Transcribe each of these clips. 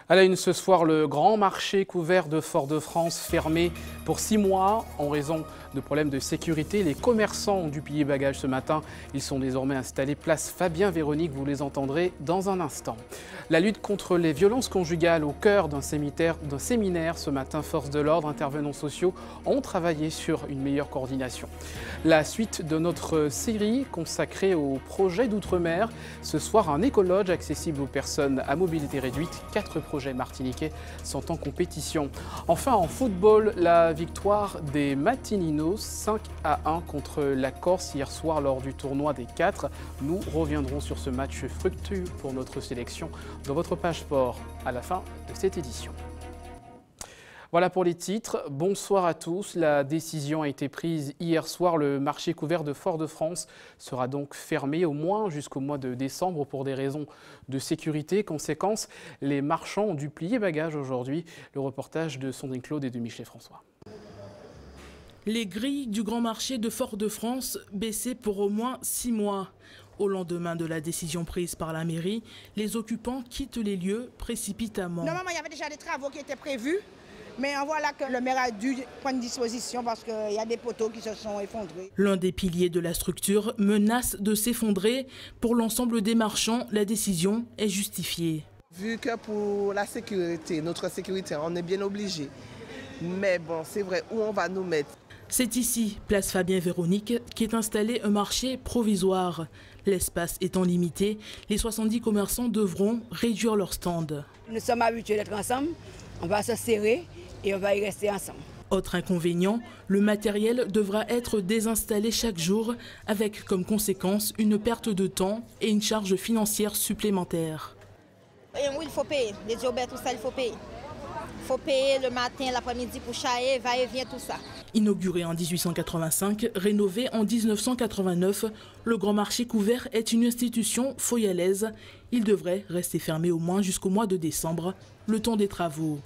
À la une ce soir, le grand marché couvert de Fort-de-France fermé pour 6 mois en raison de problèmes de sécurité. Les commerçants ont dû plier bagages ce matin. Ils sont désormais installés place Fabien-Véronique. Vous les entendrez dans un instant. La lutte contre les violences conjugales au cœur d'un séminaire ce matin. Forces de l'ordre, intervenants sociaux ont travaillé sur une meilleure coordination. La suite de notre série consacrée au projet d'outre-mer. Ce soir, un écologe accessible aux personnes à mobilité réduite. 4 projets martiniquais sont en compétition. Enfin, en football, la victoire des Matininos 5-1 contre la Corse hier soir lors du tournoi des 4. Nous reviendrons sur ce match fructueux pour notre sélection dans votre page sport à la fin de cette édition. Voilà pour les titres. Bonsoir à tous. La décision a été prise hier soir. Le marché couvert de Fort-de-France sera donc fermé au moins jusqu'au mois de décembre pour des raisons de sécurité. Conséquence, les marchands ont dû plier bagages aujourd'hui. Le reportage de Sandrine Claude et de Michelet François. Les grilles du grand marché de Fort-de-France baissées pour au moins 6 mois. Au lendemain de la décision prise par la mairie, les occupants quittent les lieux précipitamment. Normalement, il y avait déjà des travaux qui étaient prévus. Mais voilà que le maire a dû prendre disposition parce qu'il y a des poteaux qui se sont effondrés. L'un des piliers de la structure menace de s'effondrer. Pour l'ensemble des marchands, la décision est justifiée. Vu que pour la sécurité, notre sécurité, on est bien obligé. Mais bon, c'est vrai, où on va nous mettre? C'est ici, place Fabien-Véronique, qui est installé un marché provisoire. L'espace étant limité, les 70 commerçants devront réduire leur stand. Nous sommes habitués d'être ensemble, on va se serrer et on va y rester ensemble. Autre inconvénient, le matériel devra être désinstallé chaque jour avec comme conséquence une perte de temps et une charge financière supplémentaire. Et oui, il faut payer. Les auberges, tout ça, il faut payer. Il faut payer le matin, l'après-midi pour chailler, va-et-vient, tout ça. Inauguré en 1885, rénové en 1989, le Grand Marché couvert est une institution foyalaise. Il devrait rester fermé au moins jusqu'au mois de décembre, le temps des travaux.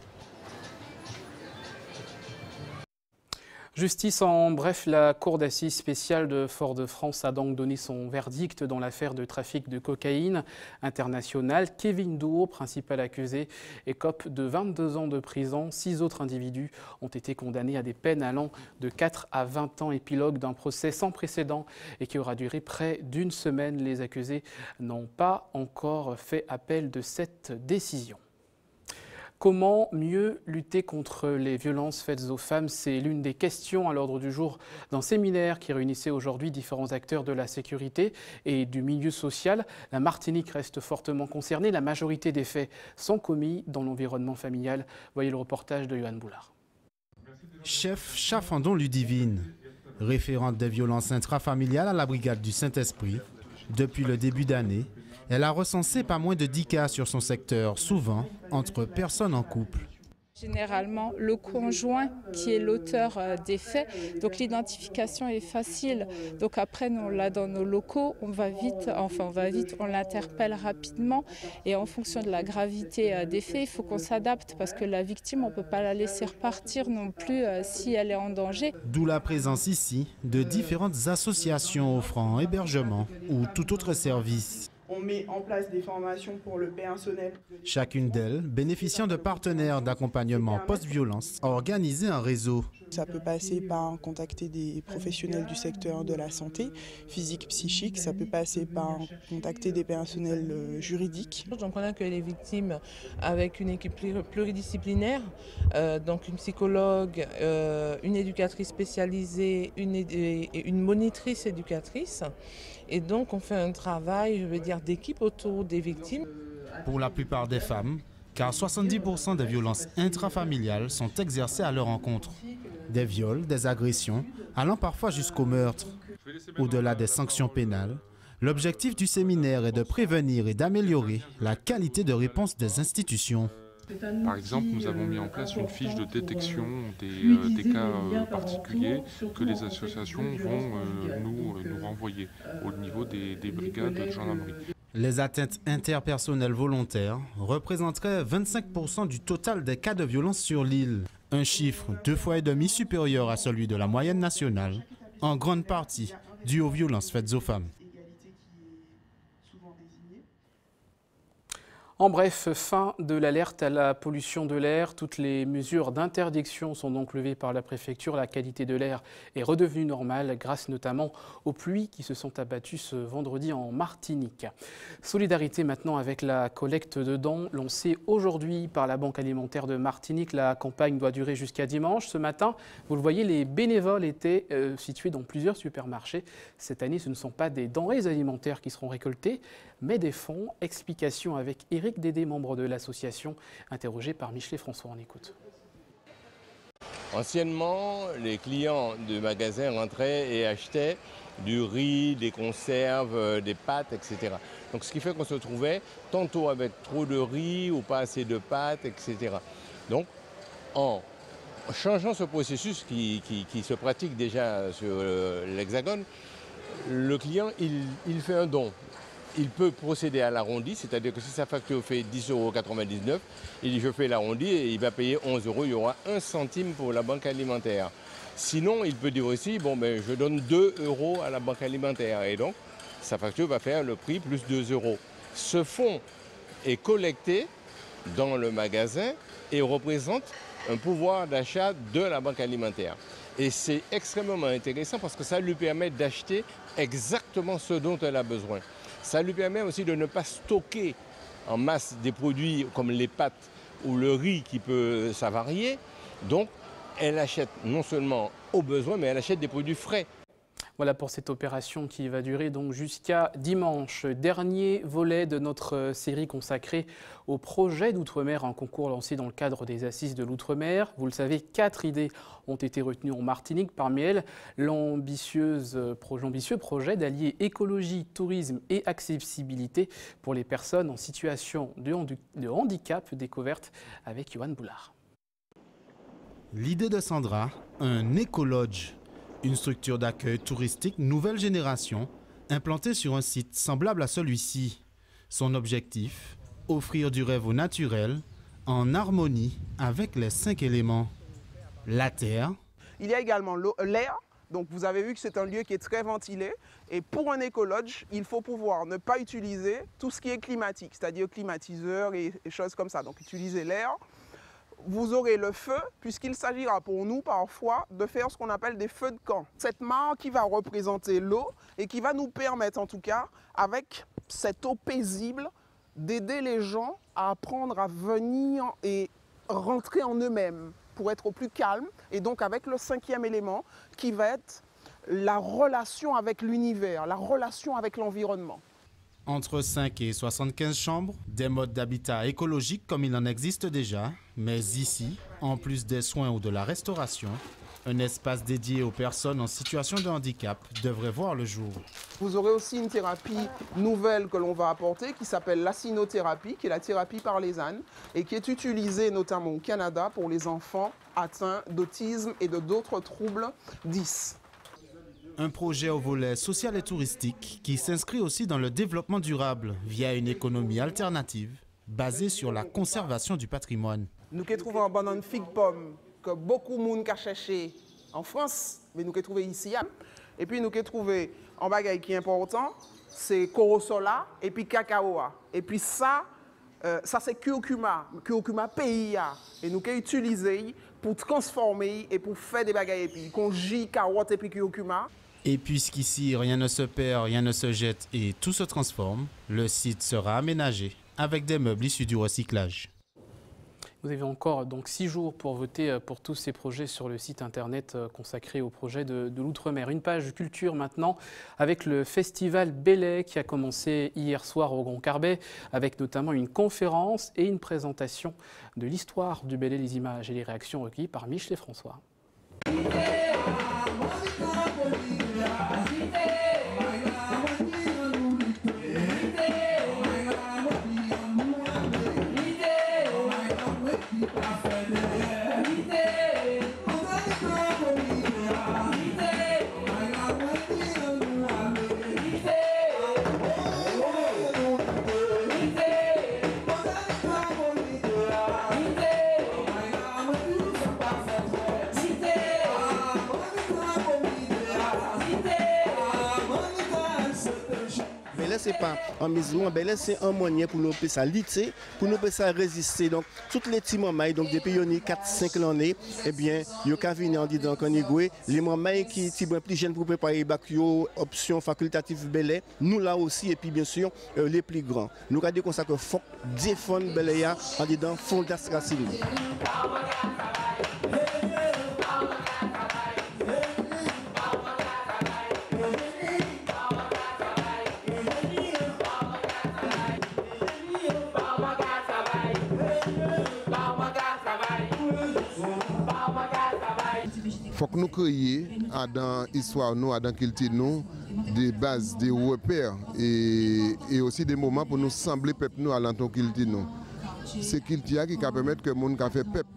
Justice en bref, la Cour d'assises spéciale de Fort-de-France a donc donné son verdict dans l'affaire de trafic de cocaïne internationale. Kevin Dour, principal accusé, écope de 22 ans de prison. 6 autres individus ont été condamnés à des peines allant de 4 à 20 ans. Épilogue d'un procès sans précédent et qui aura duré près d'une semaine. Les accusés n'ont pas encore fait appel de cette décision. Comment mieux lutter contre les violences faites aux femmes? C'est l'une des questions à l'ordre du jour d'un séminaire qui réunissait aujourd'hui différents acteurs de la sécurité et du milieu social. La Martinique reste fortement concernée. La majorité des faits sont commis dans l'environnement familial. Voyez le reportage de Yohan Boulard. Chef Chafandon Ludivine, référente des violences intrafamiliales à la brigade du Saint-Esprit, depuis le début d'année, elle a recensé pas moins de 10 cas sur son secteur, souvent entre personnes en couple. Généralement, le conjoint qui est l'auteur des faits, donc l'identification est facile. Donc après, nous, on l'a dans nos locaux, on va vite, on l'interpelle rapidement et en fonction de la gravité des faits, il faut qu'on s'adapte parce que la victime, on ne peut pas la laisser repartir non plus si elle est en danger. D'où la présence ici de différentes associations offrant hébergement ou tout autre service. On met en place des formations pour le personnel. Chacune d'elles bénéficiant de partenaires d'accompagnement post-violence a organisé un réseau. Ça peut passer par contacter des professionnels du secteur de la santé, physique, psychique. Ça peut passer par contacter des personnels juridiques. J'en connais que les victimes avec une équipe pluridisciplinaire, donc une psychologue, une éducatrice spécialisée, une monitrice éducatrice. Et donc on fait un travail, je veux dire, d'équipe autour des victimes. Pour la plupart des femmes, car 70% des violences intrafamiliales sont exercées à leur encontre. Des viols, des agressions, allant parfois jusqu'au meurtre. Au-delà des sanctions pénales, l'objectif du séminaire est de prévenir et d'améliorer la qualité de réponse des institutions. Par exemple, nous avons mis en place une fiche de détection des cas particuliers que les associations vont nous renvoyer au niveau des brigades de gendarmerie. Les atteintes interpersonnelles volontaires représenteraient 25% du total des cas de violence sur l'île. Un chiffre 2,5 fois supérieur à celui de la moyenne nationale, en grande partie dû aux violences faites aux femmes. En bref, fin de l'alerte à la pollution de l'air. Toutes les mesures d'interdiction sont donc levées par la préfecture. La qualité de l'air est redevenue normale grâce notamment aux pluies qui se sont abattues ce vendredi en Martinique. Solidarité maintenant avec la collecte de dons lancée aujourd'hui par la Banque alimentaire de Martinique. La campagne doit durer jusqu'à dimanche. Ce matin, vous le voyez, les bénévoles étaient situés dans plusieurs supermarchés. Cette année, ce ne sont pas des denrées alimentaires qui seront récoltées, mais des fonds. Explication avec Éric Dédé, membre de l'association, interrogé par Michelet François. On écoute. Anciennement, les clients du magasin rentraient et achetaient du riz, des conserves, des pâtes, etc. Donc ce qui fait qu'on se trouvait tantôt avec trop de riz ou pas assez de pâtes, etc. Donc en changeant ce processus qui se pratique déjà sur l'Hexagone, le client il fait un don. Il peut procéder à l'arrondi, c'est-à-dire que si sa facture fait 10,99 €, il dit je fais l'arrondi et il va payer 11 €, il y aura 1 centime pour la banque alimentaire. Sinon, il peut dire aussi, bon ben je donne 2 € à la banque alimentaire et donc sa facture va faire le prix plus 2 €. Ce fonds est collecté dans le magasin et représente un pouvoir d'achat de la banque alimentaire. Et c'est extrêmement intéressant parce que ça lui permet d'acheter exactement ce dont elle a besoin. Ça lui permet aussi de ne pas stocker en masse des produits comme les pâtes ou le riz qui peut s'avarier. Donc, elle achète non seulement au besoin, mais elle achète des produits frais. Voilà pour cette opération qui va durer donc jusqu'à dimanche. Dernier volet de notre série consacrée au projet d'outre-mer, un concours lancé dans le cadre des Assises de l'outre-mer. Vous le savez, 4 idées ont été retenues en Martinique. Parmi elles, l'ambitieux projet d'allier écologie, tourisme et accessibilité pour les personnes en situation de handicap, découverte avec Yohan Boulard. L'idée de Sandra, un écolodge. Une structure d'accueil touristique nouvelle génération, implantée sur un site semblable à celui-ci. Son objectif, offrir du rêve au naturel, en harmonie avec les 5 éléments. La terre. Il y a également l'air. Donc vous avez vu que c'est un lieu qui est très ventilé. Et pour un écolodge, il faut pouvoir ne pas utiliser tout ce qui est climatique, c'est-à-dire climatiseur et choses comme ça. Donc utiliser l'air. Vous aurez le feu, puisqu'il s'agira pour nous parfois de faire ce qu'on appelle des feux de camp. Cette mare qui va représenter l'eau et qui va nous permettre en tout cas, avec cette eau paisible, d'aider les gens à apprendre à venir et rentrer en eux-mêmes pour être au plus calme. Et donc avec le 5e élément qui va être la relation avec l'univers, la relation avec l'environnement. Entre 5 et 75 chambres, des modes d'habitat écologiques comme il en existe déjà, mais ici, en plus des soins ou de la restauration, un espace dédié aux personnes en situation de handicap devrait voir le jour. Vous aurez aussi une thérapie nouvelle que l'on va apporter qui s'appelle l'acinothérapie, qui est la thérapie par les ânes et qui est utilisée notamment au Canada pour les enfants atteints d'autisme et de d'autres troubles 10. Un projet au volet social et touristique qui s'inscrit aussi dans le développement durable via une économie alternative basée sur la conservation du patrimoine. Nous avons trouvé un banane figue pomme que beaucoup de monde a cherché en France, mais nous avons trouvé ici. Et puis nous avons trouvé un bagage qui est important, c'est Corosola et puis cacao. Et puis ça c'est curcuma pays. Et nous avons utilisé pour transformer et pour faire des bagages épis, conji, carotte et puis curcuma. Et puisqu'ici, rien ne se perd, rien ne se jette et tout se transforme, le site sera aménagé avec des meubles issus du recyclage. Vous avez encore donc 6 jours pour voter pour tous ces projets sur le site internet consacré au projet de l'outre-mer. Une page culture maintenant avec le festival Belay qui a commencé hier soir au Grand Carbet avec notamment une conférence et une présentation de l'histoire du Belay, les images et les réactions recueillies par Michelet François. c'est pas un musulman, ben là c'est un moyen pour nous ça lutter, pour nous ça résister. Donc toutes les petits mamans, donc depuis 4-5 l'année, eh bien, il y a venir en disant qu'on est les mamans qui sont plus jeunes pour préparer bac option facultative belé, nous là aussi et puis bien sûr les plus grands. Nous regardons comme ça que faut défendre Beléa en disant fondation racine. Il faut que nous créions dans l'histoire, dans la culture, des bases, des repères et aussi des moments pour nous sembler peuple nous à l'entour culture. C'est culture qui permet que le monde fait peuple.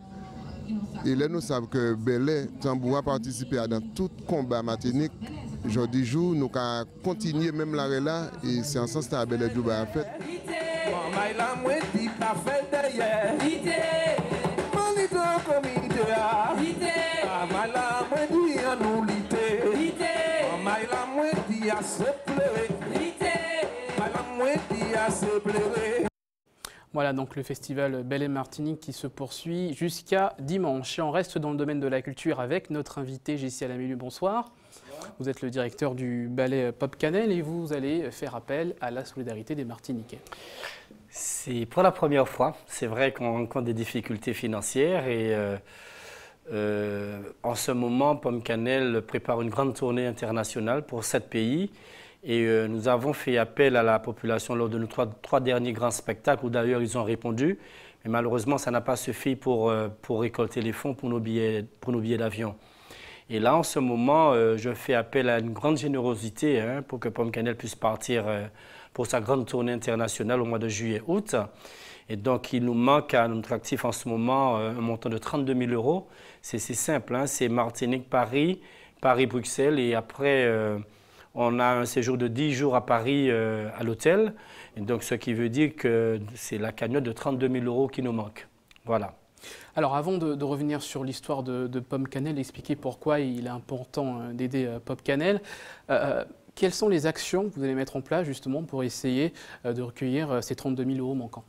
Et là, nous savons que Belé, Tamboura participer à dans tout combat Martinique. Aujourd'hui, jour, nous allons continuer même la là et c'est en ce sens que Belé Douba a fait. Voilà donc le festival Belé Martinique qui se poursuit jusqu'à dimanche. Et on reste dans le domaine de la culture avec notre invité Jessie Alamelu. Bonsoir. Vous êtes le directeur du ballet Pop Cannelle et vous allez faire appel à la solidarité des Martiniquais. C'est pour la première fois. C'est vrai qu'on rencontre des difficultés financières et en ce moment, Pop Cannelle prépare une grande tournée internationale pour 7 pays. Et nous avons fait appel à la population lors de nos trois derniers grands spectacles où d'ailleurs ils ont répondu. Mais malheureusement, ça n'a pas suffi pour récolter les fonds pour nos billets d'avion. Et là, en ce moment, je fais appel à une grande générosité pour que Pop Cannelle puisse partir pour sa grande tournée internationale au mois de juillet-août. Et donc, il nous manque à notre actif en ce moment un montant de 32 000 €. C'est simple, c'est Martinique-Paris, Paris-Bruxelles et après... on a un séjour de 10 jours à Paris à l'hôtel, donc ce qui veut dire que c'est la cagnotte de 32 000 € qui nous manque. Voilà. Alors avant de revenir sur l'histoire de Pop Cannelle, expliquer pourquoi il est important d'aider Pop Cannelle, quelles sont les actions que vous allez mettre en place justement pour essayer de recueillir ces 32 000 € manquants?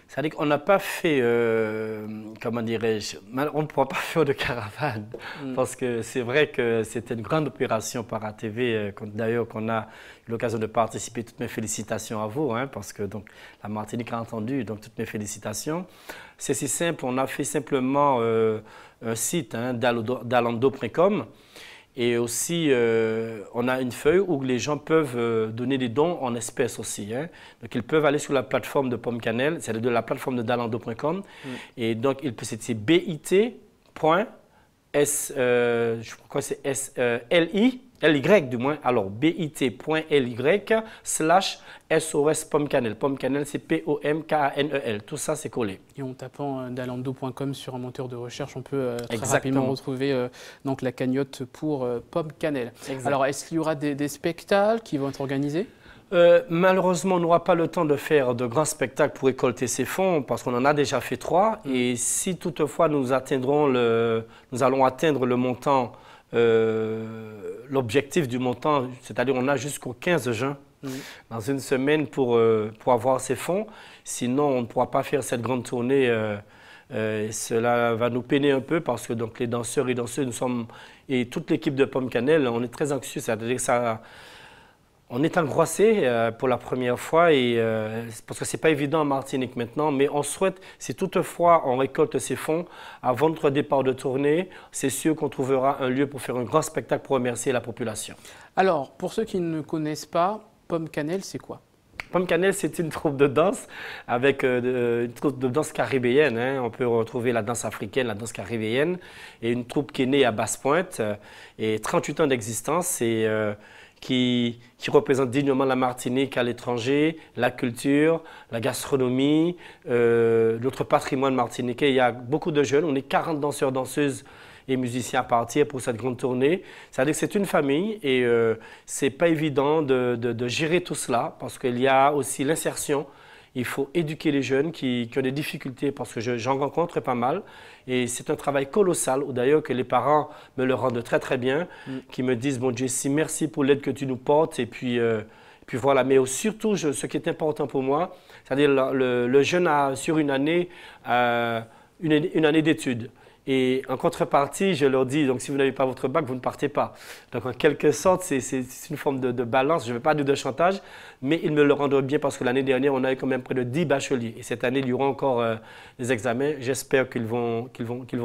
C'est-à-dire qu'on n'a pas fait, comment dirais-je, on ne pourra pas faire de caravane, parce que c'est vrai que c'était une grande opération par ATV, d'ailleurs qu'on a eu l'occasion de participer. Toutes mes félicitations à vous, parce que donc, la Martinique a entendu, donc toutes mes félicitations. C'est si simple, on a fait simplement un site, dalando.com. Et aussi, on a une feuille où les gens peuvent donner des dons en espèces aussi. Donc, ils peuvent aller sur la plateforme de Pop Cannelle, c'est-à-dire de la plateforme de dalando.com. Et donc, c'est bit.ly, L-Y du moins, alors bit.ly/SOS Pop Cannelle. Pop Cannelle, c'est P-O-M-K-A-N-E-L. Tout ça, c'est collé. Et en tapant dalando.com sur un moteur de recherche, on peut très rapidement retrouver donc la cagnotte pour Pop Cannelle. Alors, est-ce qu'il y aura des spectacles qui vont être organisés? Malheureusement, on n'aura pas le temps de faire de grands spectacles pour récolter ces fonds parce qu'on en a déjà fait 3. Et si toutefois nous allons atteindre le montant, l'objectif du montant, c'est-à-dire on a jusqu'au 15 juin dans une semaine pour avoir ces fonds. Sinon, on ne pourra pas faire cette grande tournée. Cela va nous peiner un peu parce que donc, les danseurs et danseuses, nous sommes, et toute l'équipe de Pop Cannelle, on est très anxieux. C'est-à-dire que on est angoissé pour la première fois parce que ce n'est pas évident en Martinique maintenant, mais on souhaite, si toutefois on récolte ces fonds, avant notre départ de tournée, c'est sûr qu'on trouvera un lieu pour faire un grand spectacle pour remercier la population. Alors, pour ceux qui ne connaissent pas, Pop Cannelle, c'est quoi? Pop Cannelle, c'est une troupe de danse avec une troupe de danse caribéenne. On peut retrouver la danse africaine, la danse caribéenne, et une troupe qui est née à Basse-Pointe et 38 ans d'existence et qui représente dignement la Martinique à l'étranger, la culture, la gastronomie, notre patrimoine martiniquais. Il y a beaucoup de jeunes, on est 40 danseurs, danseuses et musiciens à partir pour cette grande tournée. C'est-à-dire que c'est une famille et ce n'est pas évident de gérer tout cela parce qu'il y a aussi l'insertion. Il faut éduquer les jeunes qui ont des difficultés parce que j'en rencontre pas mal. Et c'est un travail colossal, ou d'ailleurs que les parents me le rendent très très bien, qui me disent « Bon Jessie, merci pour l'aide que tu nous portes et puis Puis voilà, mais surtout, ce qui est important pour moi, c'est-à-dire le jeune a sur une année d'études. Et en contrepartie, je leur dis, donc si vous n'avez pas votre bac, vous ne partez pas. Donc en quelque sorte, c'est une forme de balance, je ne vais pas dire de chantage, mais ils me le rendront bien parce que l'année dernière, on avait quand même près de 10 bacheliers. Et cette année, il y aura encore des examens. J'espère qu'ils vont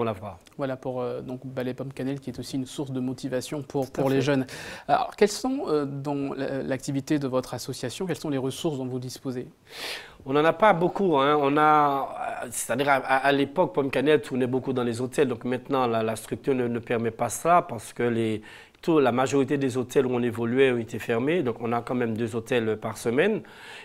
l'avoir. Voilà pour donc Ballet Pomme Cannelle qui est aussi une source de motivation pour les jeunes. Alors, quelles sont dans l'activité de votre association, quelles sont les ressources dont vous disposez? On n'en a pas beaucoup. Hein. C'est-à-dire à l'époque, Pomme Cannelle tournait beaucoup dans les hôtels. Donc maintenant, la structure ne permet pas ça parce que la majorité des hôtels où on évoluait ont été fermés. Donc on a quand même 2 hôtels par semaine.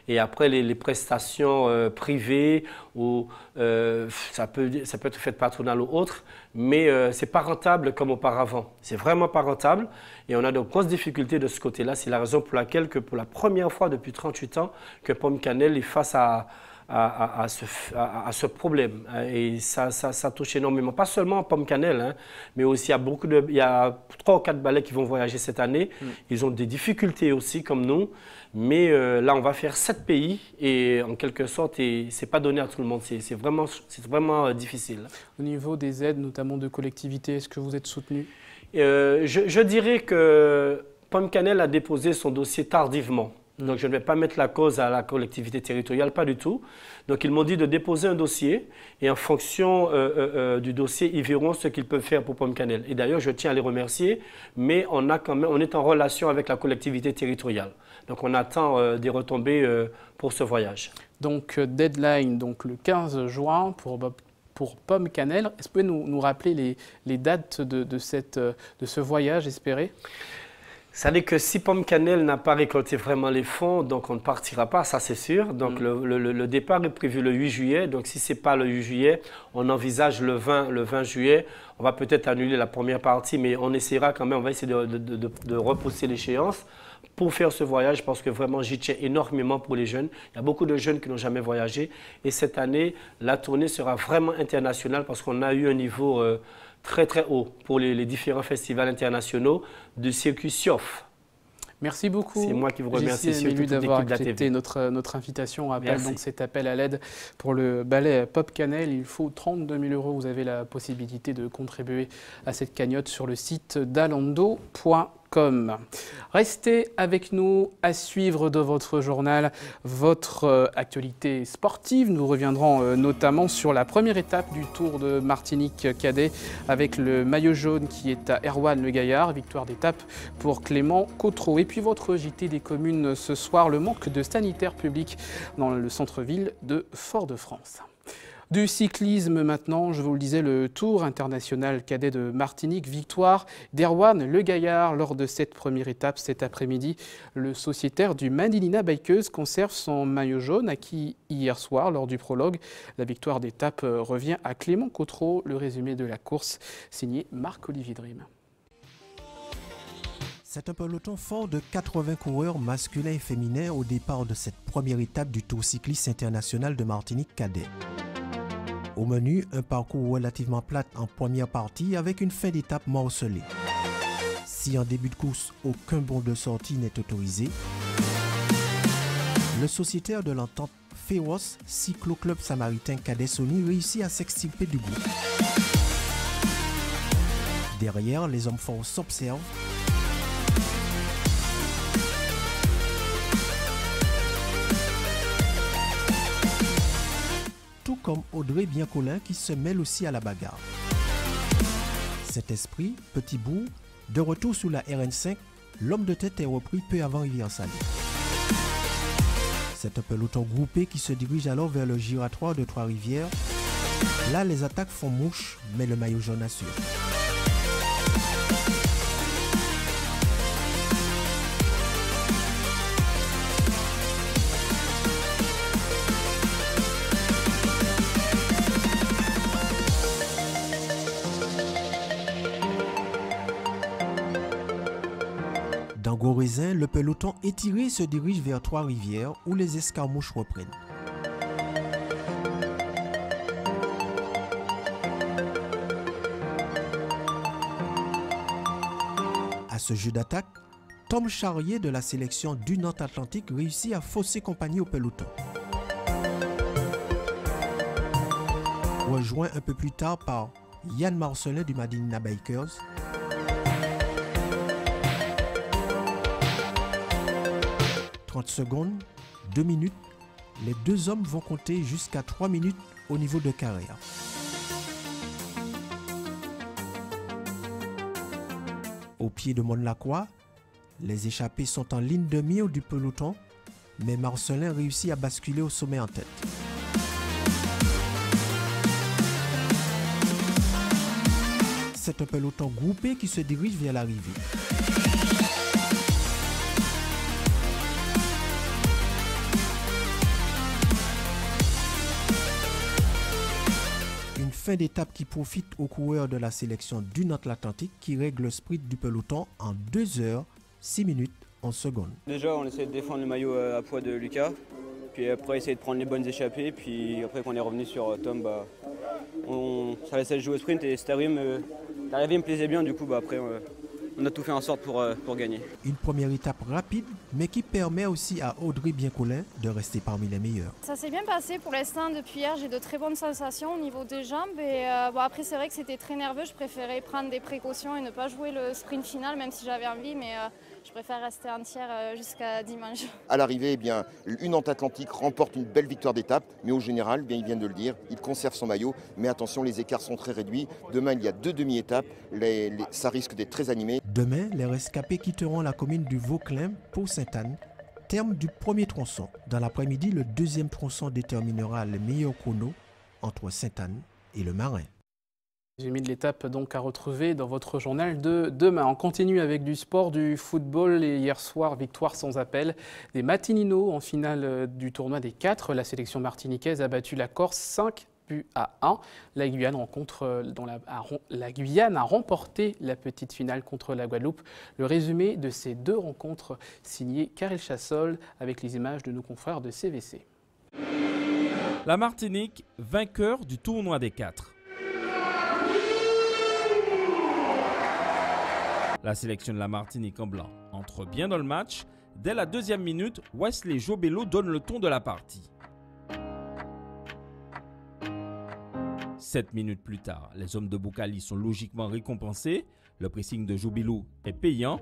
Et après, les prestations privées, ça peut être fait patronal ou autre, mais ce n'est pas rentable comme auparavant. C'est vraiment pas rentable. Et on a de grosses difficultés de ce côté-là. C'est la raison pour laquelle, pour la première fois depuis 38 ans, que Pomme Cannelle est face à ce problème. Et ça touche énormément, pas seulement Pomme Cannelle, hein, mais aussi il y a 3 ou 4 ballets qui vont voyager cette année. Ils ont des difficultés aussi, comme nous. Mais là, on va faire 7 pays et en quelque sorte, ce n'est pas donné à tout le monde. C'est vraiment difficile. Au niveau des aides, notamment de collectivités, est-ce que vous êtes soutenu? Je dirais que Pomme Cannelle a déposé son dossier tardivement. Donc, je ne vais pas mettre la cause à la collectivité territoriale, pas du tout. Donc, ils m'ont dit de déposer un dossier et en fonction du dossier, ils verront ce qu'ils peuvent faire pour Pomme Cannelle. Et d'ailleurs, je tiens à les remercier, mais on est en relation avec la collectivité territoriale. Donc, on attend des retombées pour ce voyage. Donc, deadline donc, le 15 juin pour Pomme Cannelle. Est-ce que vous pouvez nous rappeler les dates de ce voyage espéré? C'est-à-dire que si Pomme Cannelle n'a pas récolté vraiment les fonds, donc on ne partira pas, ça c'est sûr. Donc le départ est prévu le 8 juillet. Donc si ce n'est pas le 8 juillet, on envisage le 20 juillet. On va peut-être annuler la première partie, mais on essaiera quand même, on va essayer de repousser l'échéance pour faire ce voyage parce que vraiment j'y tiens énormément pour les jeunes. Il y a beaucoup de jeunes qui n'ont jamais voyagé. Et cette année, la tournée sera vraiment internationale parce qu'on a eu un niveau très très haut pour les différents festivals internationaux du circuit SIOF. Merci beaucoup. C'est moi qui vous remercie surtout d'avoir accepté notre invitation. On appelle donc cet appel à l'aide pour le ballet Pomme Cannelle. Il faut 32 000 €. Vous avez la possibilité de contribuer à cette cagnotte sur le site dalando.com. Restez avec nous à suivre de votre journal votre actualité sportive. Nous reviendrons notamment sur la première étape du Tour de Martinique cadet avec le maillot jaune qui est à Erwan Le Gaillard. Victoire d'étape pour Clément Cotreau. Et puis votre JT des communes ce soir, le manque de sanitaires publics dans le centre-ville de Fort-de-France. Du cyclisme maintenant, je vous le disais, le Tour international cadet de Martinique, victoire d'Erwan Le Gaillard lors de cette première étape cet après-midi. Le sociétaire du Mandilina Bikeuse conserve son maillot jaune acquis hier soir lors du prologue. La victoire d'étape revient à Clément Cotreau. Le résumé de la course signé Marc-Olivier Dream. C'est un peloton fort de 80 coureurs masculins et féminins au départ de cette première étape du Tour cycliste international de Martinique cadet. Au menu, un parcours relativement plat en première partie avec une fin d'étape morcelée. Si en début de course, aucun bond de sortie n'est autorisé, le sociétaire de l'entente Féroce Cyclo-Club Samaritain Cadet Sony réussit à s'extirper du groupe. Derrière, les hommes forts s'observent. Tout comme Audrey Biancolin qui se mêle aussi à la bagarre. Cet esprit, Petit Bourg, de retour sous la RN5, l'homme de tête est repris peu avant Rivière-Salée. C'est un peloton groupé qui se dirige alors vers le giratoire de Trois-Rivières. Là, les attaques font mouche, mais le maillot jaune assure. Dans Gorézin, le peloton étiré se dirige vers Trois-Rivières où les escarmouches reprennent. À ce jeu d'attaque, Tom Charrier de la sélection du Nantes-Atlantique réussit à fausser compagnie au peloton. Rejoint un peu plus tard par Yann Marcelin du Madinina Bikers. « 30 secondes, 2 minutes, les deux hommes vont compter jusqu'à 3 minutes au niveau de carrière. Au pied de Mont-Lacroix, les échappés sont en ligne de mire du peloton, mais Marcelin réussit à basculer au sommet en tête. C'est un peloton groupé qui se dirige vers l'arrivée. Une fin d'étape qui profite aux coureurs de la sélection du Nantes-Atlantique qui règle le sprint du peloton en 2 heures, 6 minutes, 11 secondes. Déjà, on essaie de défendre le maillot à poids de Lucas, puis après essayer de prendre les bonnes échappées, puis après quand on est revenu sur Tom, ça laissait jouer au sprint et l'arrivée me plaisait bien, du coup après on a tout fait en sorte pour gagner. Une première étape rapide, mais qui permet aussi à Audrey Biencolin de rester parmi les meilleurs. Ça s'est bien passé pour l'instant. Depuis hier, j'ai de très bonnes sensations au niveau des jambes. Et après, c'est vrai que c'était très nerveux. Je préférais prendre des précautions et ne pas jouer le sprint final, même si j'avais envie. Mais je préfère rester entière jusqu'à dimanche. À l'arrivée, une Nantes-Atlantique remporte une belle victoire d'étape. Mais au général, il vient de le dire, il conserve son maillot. Mais attention, les écarts sont très réduits. Demain, il y a 2 demi-étapes. Ça risque d'être très animé. Demain, les rescapés quitteront la commune du Vauclin pour Sainte-Anne, terme du premier tronçon. Dans l'après-midi, le deuxième tronçon déterminera les meilleurs chronos entre Sainte-Anne et le Marin. Résumé de l'étape donc à retrouver dans votre journal de demain. On continue avec du sport, du football. Et hier soir, victoire sans appel des Matinino en finale du tournoi des 4. La sélection martiniquaise a battu la Corse 5 à 1. La Guyane a remporté la petite finale contre la Guadeloupe. Le résumé de ces 2 rencontres signé Karel Chassol avec les images de nos confrères de CVC. La Martinique, vainqueur du tournoi des 4. La sélection de la Martinique en blanc entre bien dans le match. Dès la 2e minute, Wesley Jobello donne le ton de la partie. 7 minutes plus tard, les hommes de Boukali sont logiquement récompensés. Le pressing de Jobello est payant.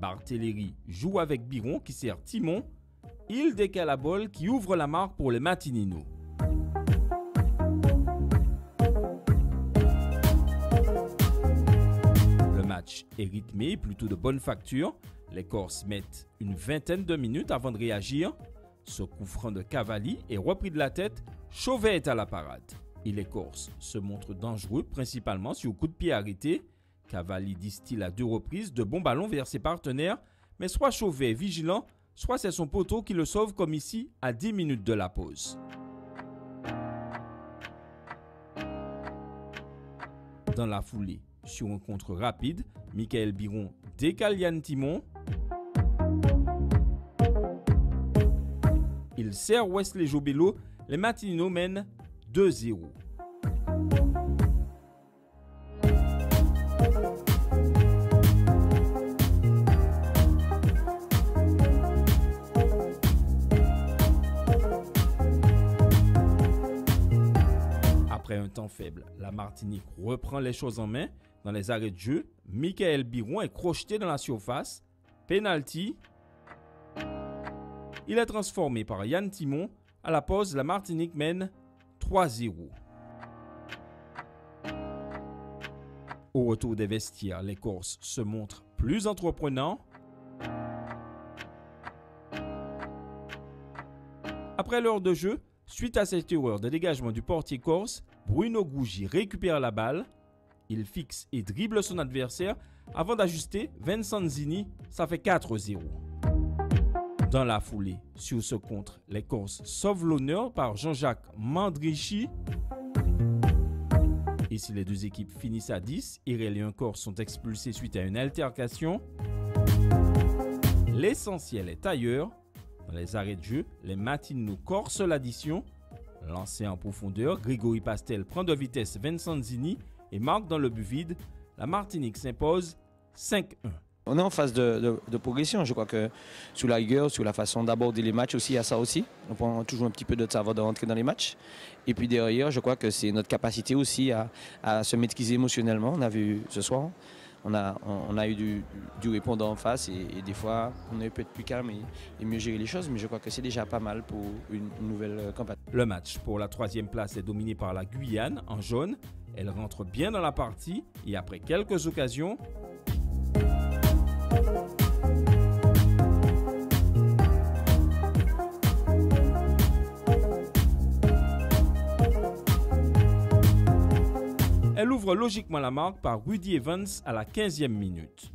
Barthéléry joue avec Biron qui sert Timon. Il décale la balle qui ouvre la marque pour les Matinino. Le match est rythmé, plutôt de bonne facture. Les Corses mettent une vingtaine de minutes avant de réagir. Ce coup franc de Cavalli est repris de la tête, Chauvet est à la parade. Et les Corses se montrent dangereux, principalement sur coup de pied arrêté. Cavalli distille à 2 reprises de bons ballons vers ses partenaires, mais soit Chauvet est vigilant, soit c'est son poteau qui le sauve comme ici à 10 minutes de la pause. Dans la foulée, sur un contre rapide, Michael Biron décale Yann Timon. Il sert Wesley Jobello, les Matinino mènent 2-0. Après un temps faible, la Martinique reprend les choses en main. Dans les arrêts de jeu, Michael Biron est crocheté dans la surface. Penalty. Il est transformé par Yann Timon. À la pause, la Martinique mène 3-0. Au retour des vestiaires, les Corses se montrent plus entreprenants. Après l'heure de jeu, suite à cette erreur de dégagement du portier corse, Bruno Gougy récupère la balle. Il fixe et dribble son adversaire avant d'ajuster Vincent Zini. Ça fait 4-0. Dans la foulée, sur ce contre, les Corses sauvent l'honneur par Jean-Jacques Mandrichi. Et si les 2 équipes finissent à 10, Irel et un Corse sont expulsés suite à une altercation. L'essentiel est ailleurs. Dans les arrêts de jeu, les Matinino corsent l'addition. Lancé en profondeur, Grégory Pastel prend de vitesse Vincent Zini et marque dans le but vide. La Martinique s'impose 5-1. On est en phase de progression. Je crois que sur la rigueur, sur la façon d'aborder les matchs aussi, il y a ça aussi. On prend toujours un petit peu de temps avant de rentrer dans les matchs. Et puis derrière, je crois que c'est notre capacité aussi à se maîtriser émotionnellement. On a vu ce soir, on a eu du répondant en face et des fois, on est peut-être plus calme et mieux gérer les choses. Mais je crois que c'est déjà pas mal pour une nouvelle campagne. Le match pour la 3e place est dominé par la Guyane en jaune. Elle rentre bien dans la partie et après quelques occasions, elle ouvre logiquement la marque par Rudy Evans à la 15e minute.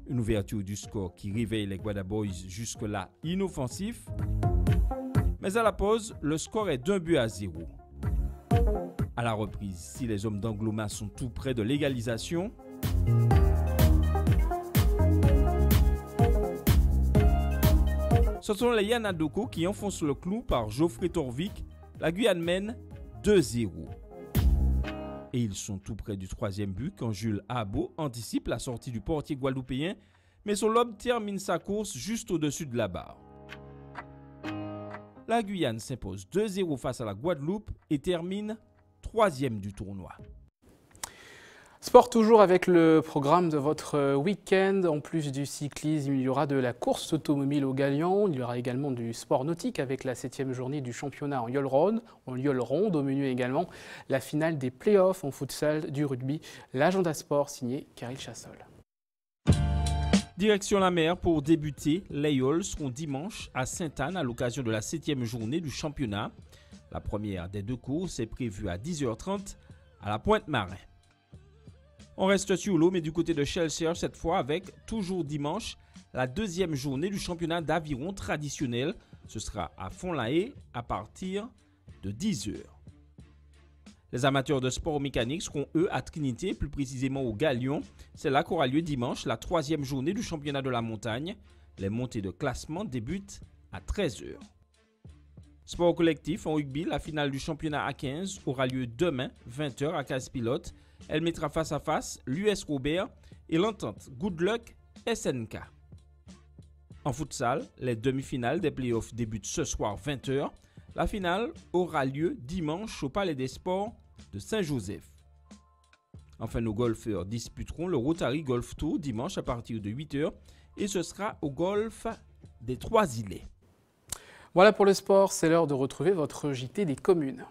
Une ouverture du score qui réveille les Guada Boys jusque-là inoffensifs. Mais à la pause, le score est d'1-0. À la reprise, si les hommes d'Angloma sont tout près de l'égalisation, ce sont les Yanadoko qui enfoncent le clou par Geoffrey Torvik. La Guyane mène 2-0. Et ils sont tout près du 3e but quand Jules Abo anticipe la sortie du portier guadeloupéen, mais son lobe termine sa course juste au-dessus de la barre. La Guyane s'impose 2-0 face à la Guadeloupe et termine 3e du tournoi. Sport toujours avec le programme de votre week-end. En plus du cyclisme, il y aura de la course automobile au Galion. Il y aura également du sport nautique avec la 7e journée du championnat en Yole-Ronde. Au menu également la finale des playoffs en futsal, du rugby. L'agenda sport signé Karil Chassol. Direction la mer pour débuter. Les Yoles seront dimanche à Sainte-Anne à l'occasion de la 7e journée du championnat. La première des deux courses est prévue à 10h30 à la Pointe-Marin. On reste sur l'eau, mais du côté de Chelsea cette fois avec, toujours dimanche, la 2e journée du championnat d'aviron traditionnel. Ce sera à Font-la-Haye à partir de 10h. Les amateurs de sport mécanique seront eux à Trinité, plus précisément au Galion. C'est là qu'aura lieu dimanche la 3e journée du championnat de la montagne. Les montées de classement débutent à 13h. Sport collectif en rugby, la finale du championnat A15 aura lieu demain 20h à Casse-Pilote. Elle mettra face à face l'US Robert et l'entente Good Luck SNK. En futsal, les demi-finales des playoffs débutent ce soir 20h. La finale aura lieu dimanche au Palais des Sports de Saint-Joseph. Enfin, nos golfeurs disputeront le Rotary Golf Tour dimanche à partir de 8h et ce sera au golf des Trois-Îlets. Voilà pour le sport, c'est l'heure de retrouver votre JT des communes.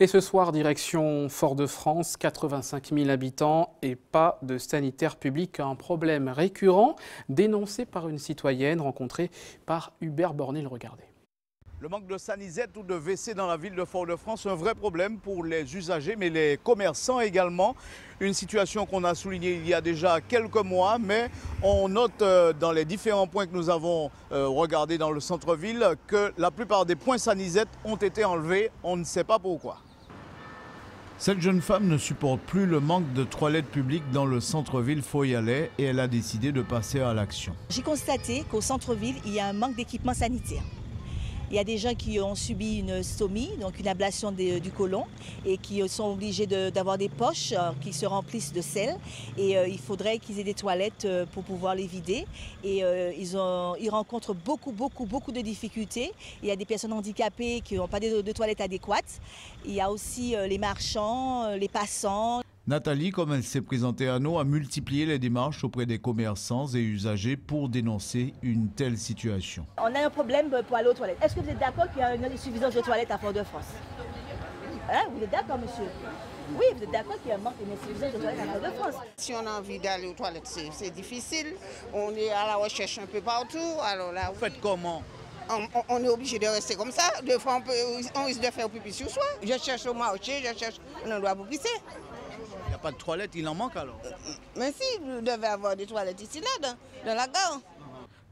Et ce soir, direction Fort-de-France, 85 000 habitants et pas de sanitaire public. Un problème récurrent dénoncé par une citoyenne rencontrée par Hubert Bornil. Regardez. Le manque de sanisette ou de WC dans la ville de Fort-de-France, un vrai problème pour les usagers, mais les commerçants également. Une situation qu'on a soulignée il y a déjà quelques mois, mais on note dans les différents points que nous avons regardés dans le centre-ville que la plupart des points sanisettes ont été enlevés. On ne sait pas pourquoi. Cette jeune femme ne supporte plus le manque de toilettes publiques dans le centre-ville foyalais et elle a décidé de passer à l'action. J'ai constaté qu'au centre-ville, il y a un manque d'équipement sanitaire. Il y a des gens qui ont subi une stomie, donc une ablation du côlon, et qui sont obligés d'avoir des poches qui se remplissent de sel. Et il faudrait qu'ils aient des toilettes pour pouvoir les vider. Et ils rencontrent beaucoup de difficultés. Il y a des personnes handicapées qui n'ont pas de toilettes adéquates. Il y a aussi les marchands, les passants. Nathalie, comme elle s'est présentée à nous, a multiplié les démarches auprès des commerçants et usagers pour dénoncer une telle situation. On a un problème pour aller aux toilettes. Est-ce que vous êtes d'accord qu'il y a une insuffisance de toilettes à Fort-de-France? Hein, vous êtes d'accord, monsieur? Oui, vous êtes d'accord qu'il y a un manque d'insuffisance de toilettes à Fort-de-France? Si on a envie d'aller aux toilettes, c'est difficile. On est à la recherche un peu partout. Alors là, vous faites comment? On est obligé de rester comme ça. Des fois, on risque de faire pipi sur soi. Je cherche au marché, je cherche un endroit pour pisser. Il n'y a pas de toilettes, il en manque alors? Mais si, vous devez avoir des toilettes ici, là, dans la gare.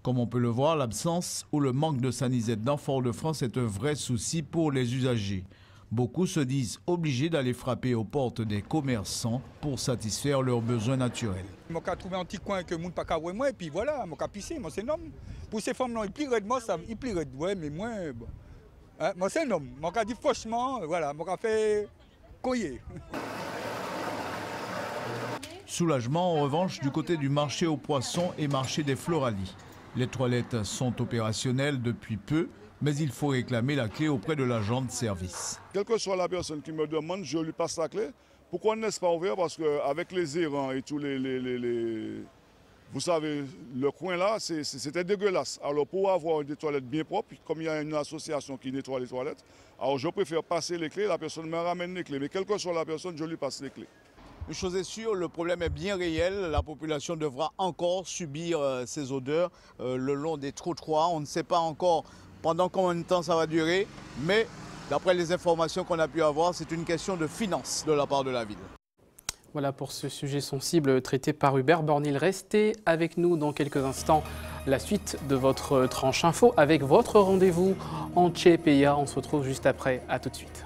Comme on peut le voir, l'absence ou le manque de sanisette dans Fort-de-France est un vrai souci pour les usagers. Beaucoup se disent obligés d'aller frapper aux portes des commerçants pour satisfaire leurs besoins naturels. Je vais trouver un petit coin que je ne peux pas voir, et puis voilà, je vais pisser, moi c'est un homme. Pour ces femmes-là, ils plient moi, ça, ils plient ouais, mais moi, bon. Hein, moi c'est un homme. Je vais dire franchement, voilà, je vais faire coyer. Soulagement en revanche du côté du marché aux poissons et marché des Floralies. Les toilettes sont opérationnelles depuis peu, mais il faut réclamer la clé auprès de l'agent de service. Quelle que soit la personne qui me demande, je lui passe la clé. Pourquoi on ne laisse pas ouvert? Parce qu'avec les errants et tous vous savez, le coin là, c'était dégueulasse. Alors pour avoir des toilettes bien propres, comme il y a une association qui nettoie les toilettes, alors je préfère passer les clés, la personne me ramène les clés. Mais quelle que soit la personne, je lui passe les clés. Une chose est sûre, le problème est bien réel. La population devra encore subir ces odeurs le long des trottoirs. On ne sait pas encore pendant combien de temps ça va durer, mais d'après les informations qu'on a pu avoir, c'est une question de finances de la part de la ville. Voilà pour ce sujet sensible traité par Hubert Bornil. Restez avec nous dans quelques instants. La suite de votre tranche info avec votre rendez-vous en Tchèpeya. On se retrouve juste après. À tout de suite.